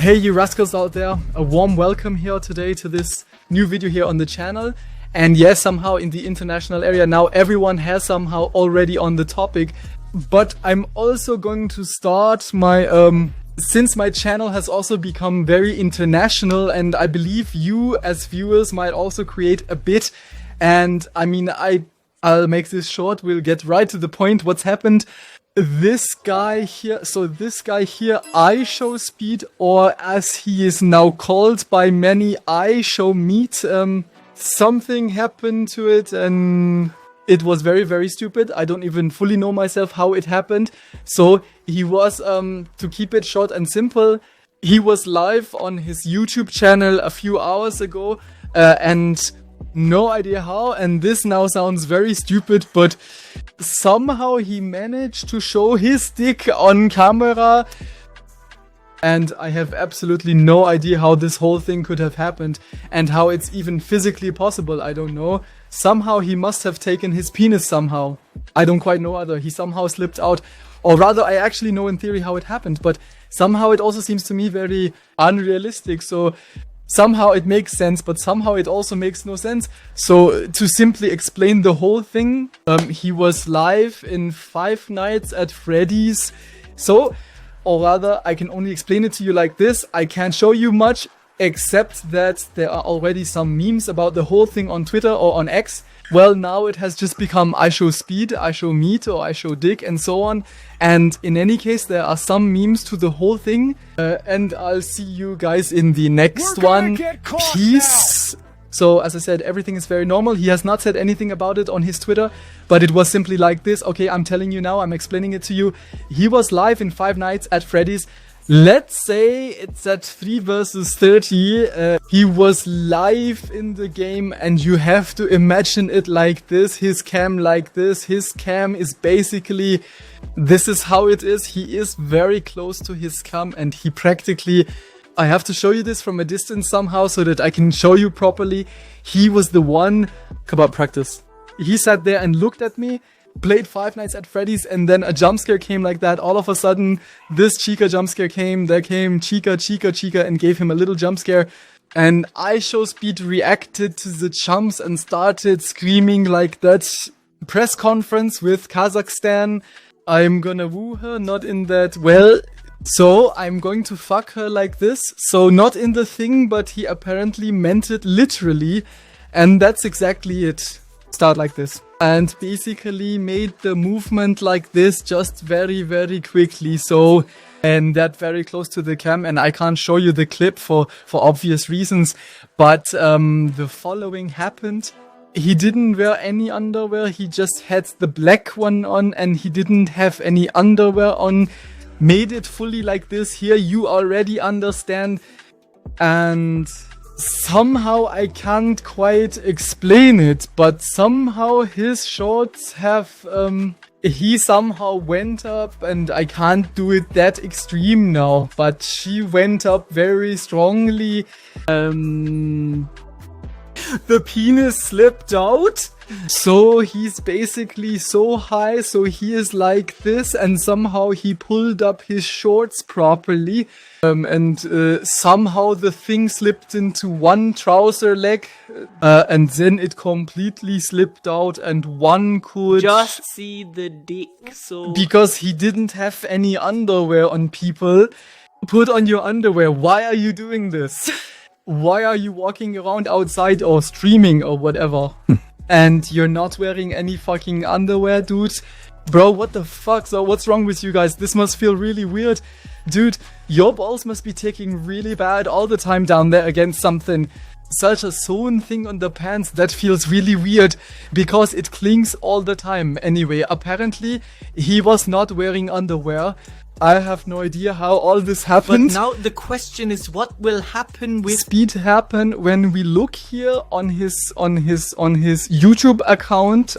Hey you rascals out there, a warm welcome here today to this new video here on the channel. And yes, somehow in the international area now everyone has somehow already on the topic. But I'm also going to start my, since my channel has also become very international, and I believe you as viewers might also create a bit. And I mean, I'll make this short, we'll get right to the point what's happened. This guy here, IShowSpeed, or as he is now called by many, IShowMeet, something happened to it and it was very, very stupid. I don't even fully know myself how it happened. So he was, to keep it short and simple, he was live on his YouTube channel a few hours ago, and no idea how, and this now sounds very stupid, but somehow he managed to show his dick on camera, and I have absolutely no idea how this whole thing could have happened and how it's even physically possible. I don't know. Somehow he must have taken his penis somehow. I don't quite know either. He somehow slipped out, or rather I actually know in theory how it happened, but somehow it also seems to me very unrealistic. So somehow it makes sense, but somehow it also makes no sense. So to simply explain the whole thing, he was live in Five Nights at Freddy's. So, or rather, I can only explain it to you like this. I can't show you much, except that there are already some memes about the whole thing on Twitter or on X. Well, now it has just become IShowSpeed, IShowMeet, or IShowDick, and so on. And in any case, there are some memes to the whole thing. And I'll see you guys in the next one. Peace! So, as I said, everything is very normal. He has not said anything about it on his Twitter, but it was simply like this. Okay, I'm telling you now, I'm explaining it to you. He was live in Five Nights at Freddy's. Let's say it's at 3 versus 30. He was live in the game, and you have to imagine it like this. His cam like this. His cam is basically, this is how it is. He is very close to his cam, and he practically, I have to show you this from a distance somehow so that I can show you properly. He was the one, come on, practice. He sat there and looked at me, played Five Nights at Freddy's, and then a jump scare came like that. All of a sudden, this Chica jump scare came. There came Chica, and gave him a little jump scare. And IShowSpeed reacted to the jumps and started screaming like that. Press conference with Kazakhstan. I'm gonna woo her, not in that. Well, so I'm going to fuck her like this. So not in the thing, but he apparently meant it literally. And that's exactly it. Start like this. And basically made the movement like this just very, very quickly. So, and that very close to the cam. And I can't show you the clip for obvious reasons. But the following happened. He didn't wear any underwear. He just had the black one on, and he didn't have any underwear on. Made it fully like this. Here you already understand. And somehow I can't quite explain it, but somehow his shorts have, he somehow went up, and I can't do it that extreme now, but she went up very strongly. The penis slipped out. So he's basically so high, so he is like this, and somehow he pulled up his shorts properly, and somehow the thing slipped into one trouser leg, and then it completely slipped out, and one could just see the dick. So because he didn't have any underwear on, people. Put on your underwear. Why are you doing this? Why are you walking around outside or streaming or whatever? And you're not wearing any fucking underwear, dude? Bro, what the fuck? So what's wrong with you guys? This must feel really weird. Dude, your balls must be taking really bad all the time down there against something. Such a sewn thing on the pants, that feels really weird, because it clings all the time. Anyway, apparently, he was not wearing underwear. I have no idea how all this happened. But now the question is, what will happen with Speed happen when we look here on his YouTube account.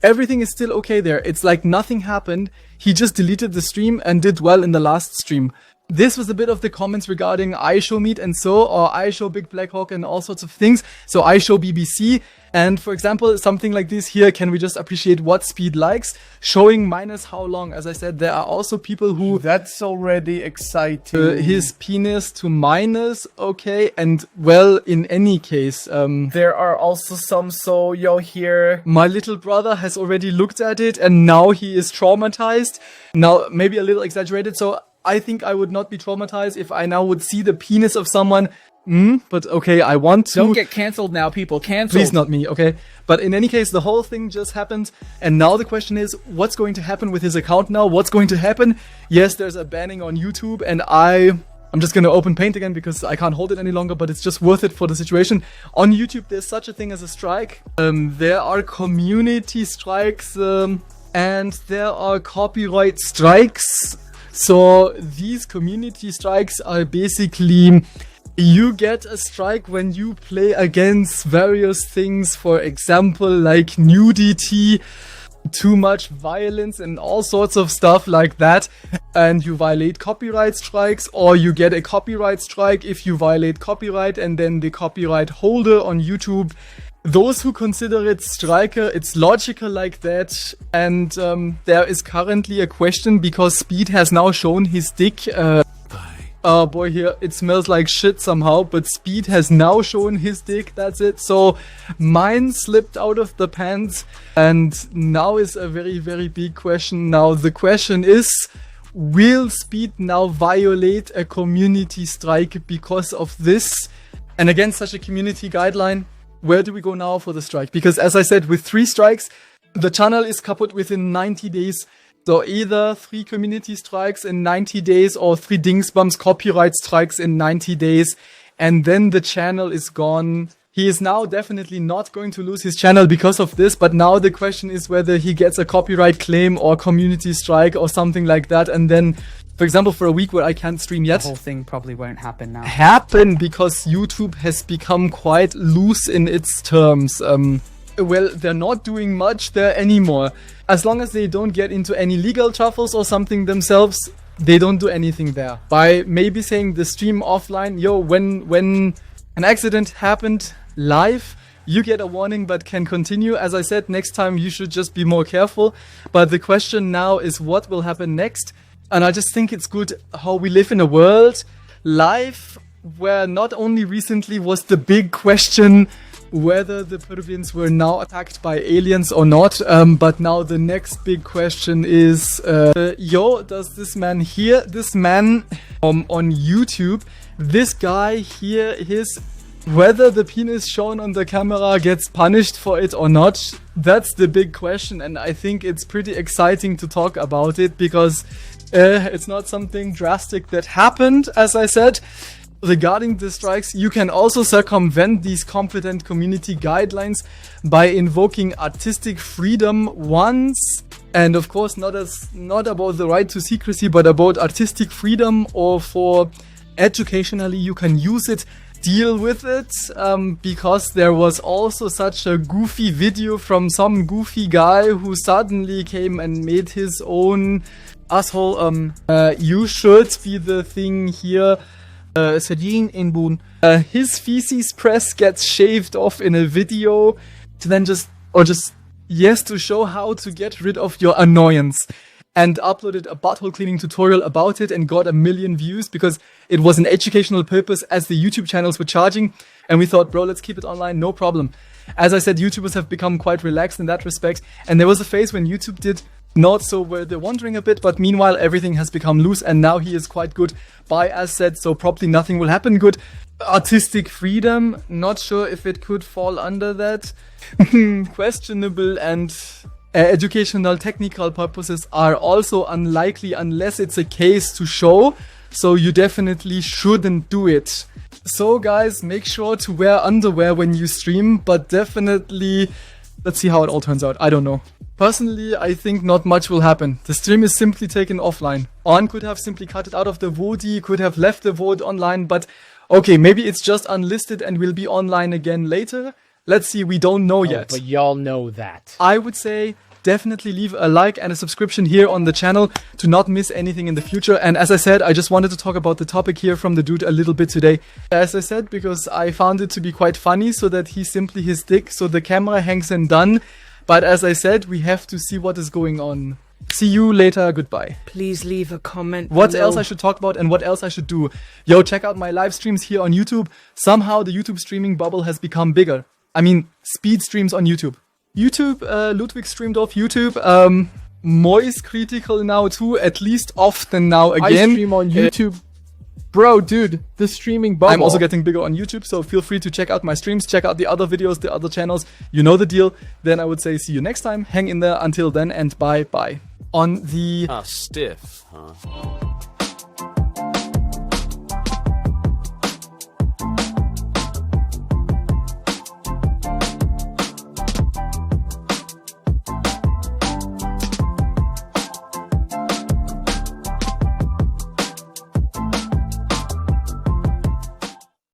Everything is still okay there. It's like nothing happened. He just deleted the stream and did well in the last stream. this was a bit of the comments regarding iShowMeet and so, or iShow Big Black Hawk and all sorts of things. So iShow BBC. And for example, something like this here, can we just appreciate what Speed likes? Showing minus how long? As I said, there are also people who... That's already exciting. His penis to minus, okay. And well, in any case... there are also some, so yo here... My little brother has already looked at it and now he is traumatized. Now, maybe a little exaggerated, so... I think I would not be traumatized if I now would see the penis of someone. But okay, I want to. Don't get cancelled now, people. Cancelled. Please, not me, okay? But in any case, the whole thing just happened. And now the question is, what's going to happen with his account now? What's going to happen? Yes, there's a banning on YouTube. And I'm just going to open Paint again because I can't hold it any longer. But it's just worth it for the situation. On YouTube, there's such a thing as a strike. There are community strikes. And there are copyright strikes. So these community strikes are basically, you get a strike when you play against various things, for example, like nudity, too much violence and all sorts of stuff like that, and you violate copyright strikes, or you get a copyright strike if you violate copyright, and then the copyright holder on YouTube, those who consider it striker, it's logical like that. And there is currently a question because Speed has now shown his dick. Oh boy, here it smells like shit somehow, but Speed has now shown his dick, that's it. So mine slipped out of the pants, and now is a very, very big question. Now the question is, will Speed now violate a community strike because of this? And again, such a community guideline. Where do we go now for the strike? Because as I said, with 3 strikes, the channel is kaput within 90 days. So either 3 community strikes in 90 days or 3 Dingsbums copyright strikes in 90 days. And then the channel is gone. He is now definitely not going to lose his channel because of this. But now the question is whether he gets a copyright claim or community strike or something like that. And then, for example, for a week where I can't stream yet. The whole thing probably won't happen now. Because YouTube has become quite loose in its terms. Well, they're not doing much there anymore. As long as they don't get into any legal troubles or something themselves, they don't do anything there. By maybe saying the stream offline, yo, when an accident happened live, you get a warning but can continue. As I said, next time you should just be more careful. But the question now is what will happen next? And I just think it's good how we live in a world live where not only recently was the big question whether the Peruvians were now attacked by aliens or not, but now the next big question is, yo, does this man here, this man on YouTube, this guy here, whether the penis shown on the camera gets punished for it or not? That's the big question, and I think it's pretty exciting to talk about it because it's not something drastic that happened, as I said. Regarding the strikes, you can also circumvent these competent community guidelines by invoking artistic freedom once, and of course not about the right to secrecy, but about artistic freedom, or for educationally you can use it, deal with it, because there was also such a goofy video from some goofy guy who suddenly came and made his own asshole, you should be the thing here. His feces press gets shaved off in a video to then to show how to get rid of your annoyance, and uploaded a butthole cleaning tutorial about it and got 1 million views because it was an educational purpose as the YouTube channels were charging, and we thought, bro, let's keep it online, no problem. As I said, YouTubers have become quite relaxed in that respect, and there was a phase when YouTube did not so where they're wandering a bit, but meanwhile everything has become loose, and now he is quite good by, as said, so probably nothing will happen good. Artistic freedom, not sure if it could fall under that. Questionable, and educational technical purposes are also unlikely unless it's a case to show, so you definitely shouldn't do it. So guys, make sure to wear underwear when you stream, but definitely, let's see how it all turns out, I don't know. Personally, I think not much will happen. The stream is simply taken offline. On could have simply cut it out of the VOD, could have left the VOD online, but okay, maybe it's just unlisted and will be online again later. Let's see, we don't know yet. But y'all know that. I would say definitely leave a like and a subscription here on the channel to not miss anything in the future. And as I said, I just wanted to talk about the topic here from the dude a little bit today. As I said, because I found it to be quite funny, so that he's simply his dick, so the camera hangs and done. But as I said, we have to see what is going on. See you later, goodbye. Please leave a comment What below. else I should talk about and what else I should do? Yo, check out my live streams here on YouTube. Somehow the YouTube streaming bubble has become bigger. I mean, speed streams on YouTube. Ludwig streamed off YouTube. Moist critical now too, at least often now again. I stream on YouTube. Bro, dude, the streaming bubble. I'm also getting bigger on YouTube, so feel free to check out my streams, check out the other videos, the other channels. You know the deal. Then I would say see you next time. Hang in there until then and bye-bye. On the... stiff, huh?